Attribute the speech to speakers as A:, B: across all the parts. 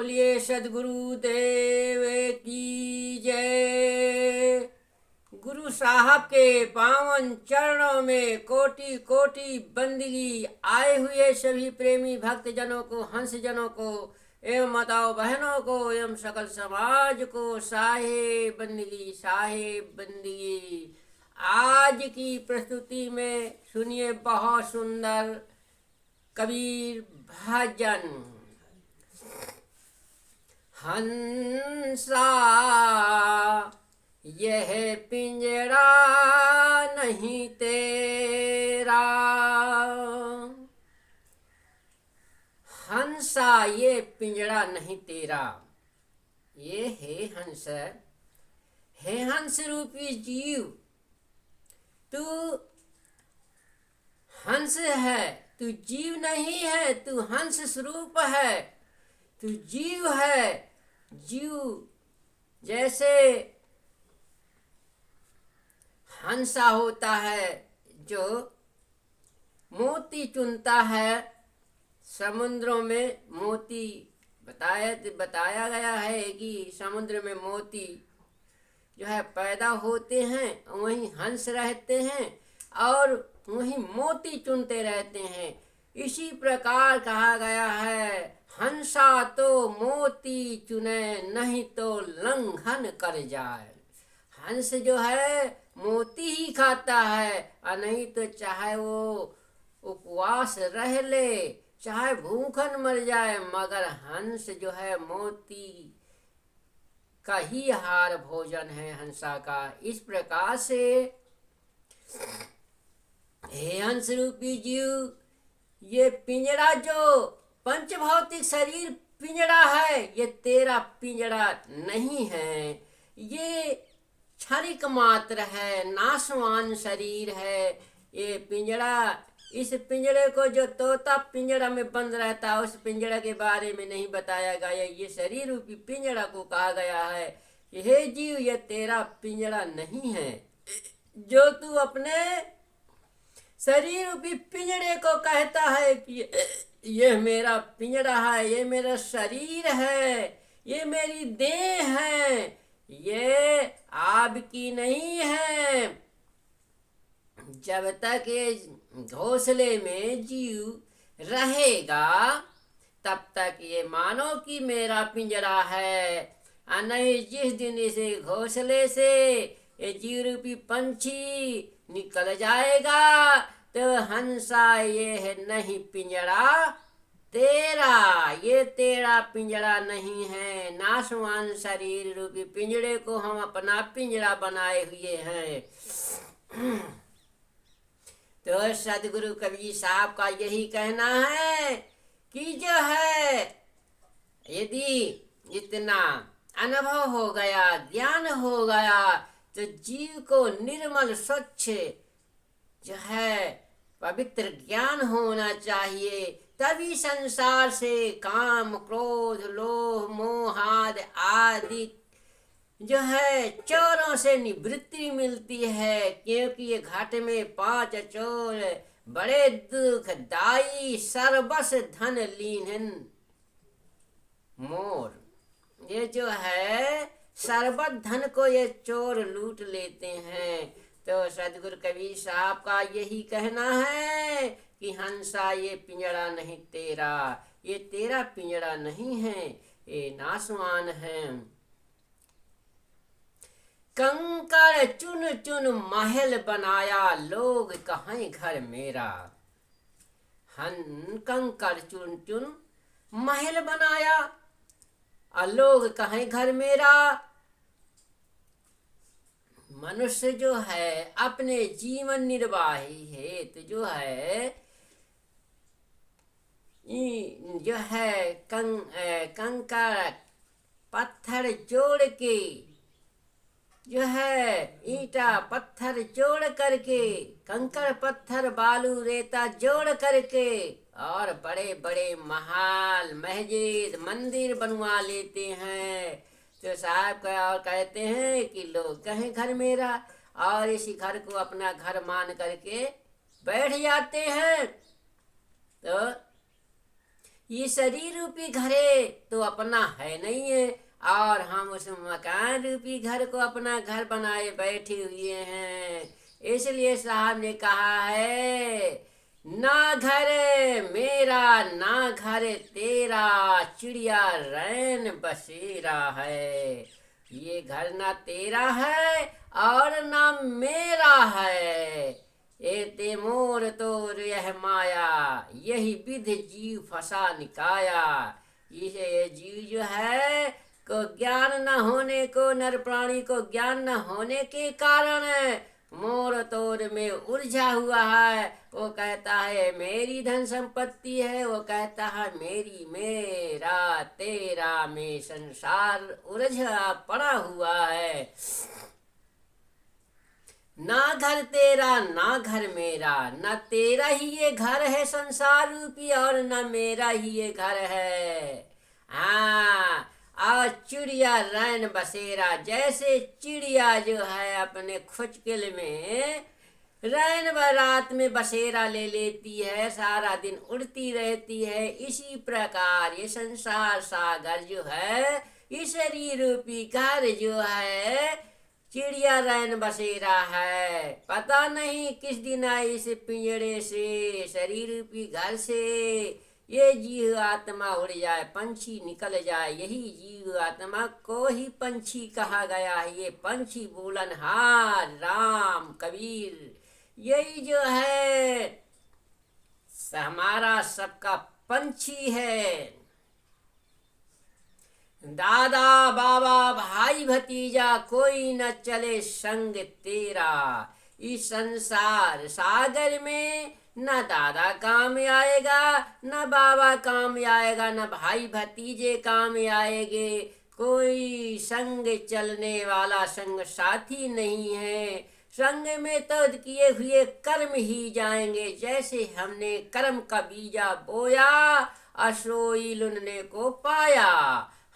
A: बोलिए सदगुरु देव की जय। गुरु साहब के पावन चरणों में कोटि कोटि बंदगी। आए हुए सभी प्रेमी भक्त जनों को, हंस जनों को एवं माताओं बहनों को एवं सकल समाज को साहे बंदगी, साहे बंदगी। आज की प्रस्तुति में सुनिए बहुत सुंदर कबीर भजन। हंसा यह पिंजरा नहीं तेरा, हंसा ये पिंजरा नहीं तेरा। ये हे हंस रूपी जीव, तू हंस है, तू जीव नहीं है, तू हंस स्वरूप है, तू जीव है। जीव जैसे हंसा होता है जो मोती चुनता है समुद्रों में। मोती बताया गया है कि समुद्र में मोती जो है पैदा होते हैं, वहीं हंस रहते हैं और वहीं मोती चुनते रहते हैं। इसी प्रकार कहा गया है, हंसा तो मोती चुने नहीं तो लंघन कर जाए। हंस जो है मोती ही खाता है और नहीं तो चाहे वो उपवास रह ले, चाहे भूखन मर जाए, मगर हंस जो है मोती का ही आहार भोजन है हंसा का। इस प्रकार से हे हंस रूपी जीव, ये पिंजरा जो पंच भौतिक शरीर पिंजरा है, ये तेरा पिंजरा नहीं है। ये क्षणिक मात्र है, नाशवान शरीर है ये पिंजरा। इस पिंजरे को जो तोता पिंजरा में बंद रहता है, उस पिंजरा के बारे में नहीं बताया गया। ये शरीर रूपी पिंजरा को कहा गया है, हे जीव ये तेरा पिंजरा नहीं है। जो तू अपने शरीर रूपी पिंजरे को कहता है कि ये मेरा पिंजरा है, ये मेरा शरीर है, ये मेरी देह है, ये आपकी नहीं है। जब तक ये घोंसले में जीव रहेगा तब तक ये मानो कि मेरा पिंजरा है, और नहीं जिस दिन इसे घोंसले से ये जीव रूपी पंछी निकल जाएगा तो हंसा ये है नहीं पिंजरा तेरा, ये तेरा पिंजरा नहीं है। नाशवान शरीर रूपी पिंजरे को हम अपना पिंजरा बनाए हुए हैं। तो सदगुरु कबीर साहब का यही कहना है कि जो है यदि इतना अनुभव हो गया, ज्ञान हो गया, तो जीव को निर्मल स्वच्छ जो है पवित्र ज्ञान होना चाहिए। तभी संसार से काम, क्रोध, लोभ, मोह आदि जो है चोरों से निवृत्ति मिलती है। क्योंकि ये घाट में 5 चोर बड़े दुखदाई, सर्वस धन लीन मोर। ये जो है सर्वत धन को ये चोर लूट लेते हैं। तो सदगुरु कबीर साहब का यही कहना है कि हंसा ये पिंजरा नहीं तेरा, ये तेरा पिंजरा नहीं है, ये नाशवान है। कंकड़ चुन चुन महल बनाया, लोग कहें घर मेरा। कंकड़ चुन चुन महल बनाया और लोग कहें घर मेरा। मनुष्य जो है अपने जीवन निर्वाही हेतु जो है कंकड़ पत्थर जोड़ के जो है ईंटा पत्थर जोड़ करके, कंकड़ पत्थर बालू रेता जोड़ करके और बड़े बड़े महल मस्जिद मंदिर बनवा लेते हैं। तो साहब और कहते हैं कि लोग कहें घर मेरा, और इसी घर को अपना घर मान करके बैठ जाते हैं। तो ये शरीर रूपी घरे तो अपना है नहीं है, और हम उस मकान रूपी घर को अपना घर बनाए बैठे हुए हैं। इसलिए साहब ने कहा है, ना घर मेरा ना घर तेरा, चिड़िया रैन बसेरा है। ये घर ना तेरा है और ना मेरा है, एते मोर तोर यह माया, यही विध जीव फंसा निकाया। ये जीव जो है को ज्ञान न होने को, नर प्राणी को ज्ञान न होने के कारण मोर तोर में उलझा हुआ है। वो कहता है मेरी धन संपत्ति है, वो कहता है मेरी मेरा तेरा में संसार उलझा पड़ा हुआ है। ना घर तेरा ना घर मेरा, ना तेरा ही ये घर है संसार रूपी और ना मेरा ही ये घर है। हाँ, और चिड़िया रैन बसेरा, जैसे चिड़िया जो है अपने खुचकिल में रैन रात में बसेरा ले लेती है, सारा दिन उड़ती रहती है, इसी प्रकार ये संसार सागर जो है, इस शरीर रूपी घर जो है चिड़िया रैन बसेरा है। पता नहीं किस दिन आई इस पिंजड़े से, शरीर रूपी घर से ये जीव आत्मा उड़ जाए, पंछी निकल जाए। यही जीव आत्मा को ही पंछी कहा गया है। ये पंछी बोलनहार राम कबीर, यही जो है हमारा सबका पंछी है। दादा बाबा भाई भतीजा कोई न चले संग तेरा, इस संसार सागर में न दादा काम आएगा, न बाबा काम आएगा, न भाई भतीजे काम आएंगे। कोई संग चलने वाला संग साथी नहीं है। संग में तो किए हुए कर्म ही जाएंगे। जैसे हमने कर्म का बीजा बोया, असोई लुनने को पाया।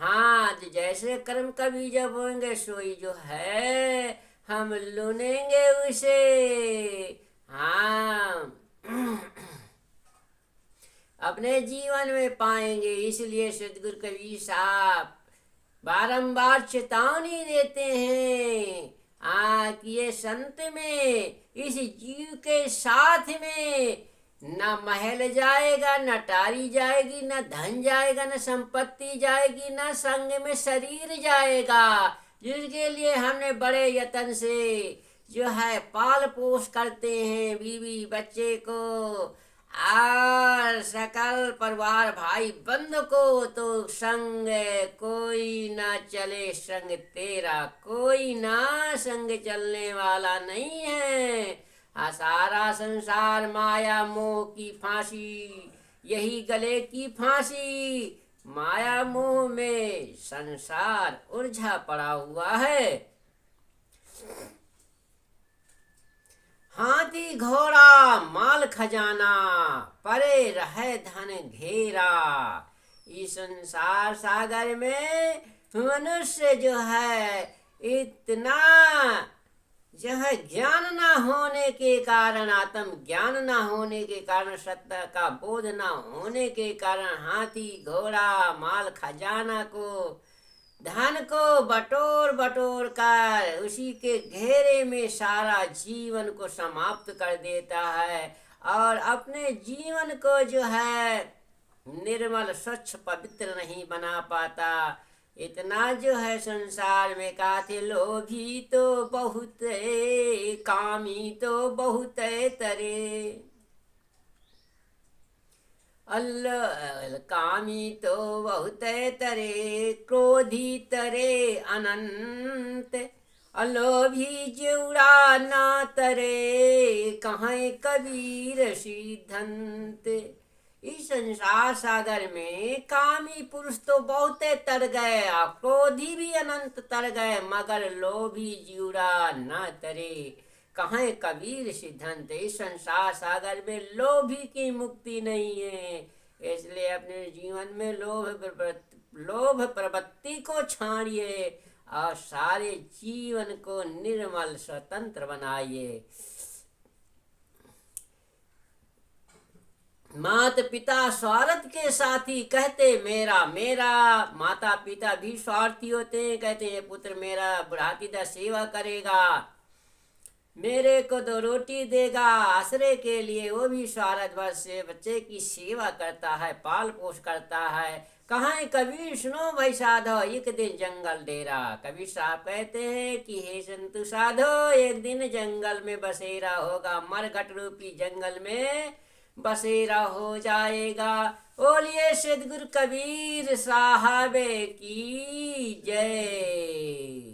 A: हाँ, जैसे कर्म का बीजा बोएंगे सोई जो है हम लुनेंगे उसे। हाँ, अपने जीवन में पाएंगे। इसलिए सदगुरु कबीर साहब बारंबार चेतावनी देते हैं कि ये संत में इस जीव के साथ में न महल जाएगा, न टारी जाएगी, न धन जाएगा, न संपत्ति जाएगी, न संग में शरीर जाएगा, जिसके लिए हमने बड़े यत्न से जो है पाल पोस करते हैं बीवी बच्चे को और सकल परिवार भाई बंद को। तो संग कोई ना चले संग तेरा, कोई ना संग चलने वाला नहीं है। सारा संसार माया मोह की फांसी, यही गले की फांसी। माया मोह में संसार उलझा पड़ा हुआ है। हाथी घोड़ा माल खजाना, परे रहे धन घेरा। इस संसार सागर में मनुष्य जो है इतना जो है ज्ञान ना होने के कारण, आत्म ज्ञान ना होने के कारण, सत्य का बोध ना होने के कारण हाथी घोड़ा माल खजाना को, धन को बटोर बटोर कर उसी के घेरे में सारा जीवन को समाप्त कर देता है और अपने जीवन को जो है निर्मल स्वच्छ पवित्र नहीं बना पाता। इतना जो है संसार में कहा थे, लोभी तो बहुत है, कामी तो बहुत है तरे, कामी तो बहुत तरे, क्रोधी तरे अनंत, अलोभी जुड़ा ना तरे, कहाँ कबीर सिद्धंत। इस संसार सागर में कामी पुरुष तो बहुत तर गए, क्रोधी भी अनंत तर गए, मगर लोभी जुड़ा ना तरे, कहाँ कबीर सिद्धांत। इस संसार सागर में लोभी की मुक्ति नहीं है। इसलिए अपने जीवन में लोभ प्रवृत्ति को छाड़िए और सारे जीवन को निर्मल स्वतंत्र बनाइए। मात पिता स्वार्थ के साथी कहते मेरा मेरा। माता पिता भी स्वार्थी होते हैं, कहते हैं पुत्र मेरा बुढ़ापी तक सेवा करेगा, मेरे को तो रोटी देगा, आश्रय के लिए वो भी स्वार्थवश से बच्चे की सेवा करता है, पाल पोष करता है। कहाँ है कबीर सुनो भाई साधो, एक दिन जंगल डेरा। कबीर साहब कहते हैं कि हे संतु साधो, एक दिन जंगल में बसेरा होगा, मरघट रूपी जंगल में बसेरा हो जाएगा। बोलिए सदगुरु कबीर साहब की जय।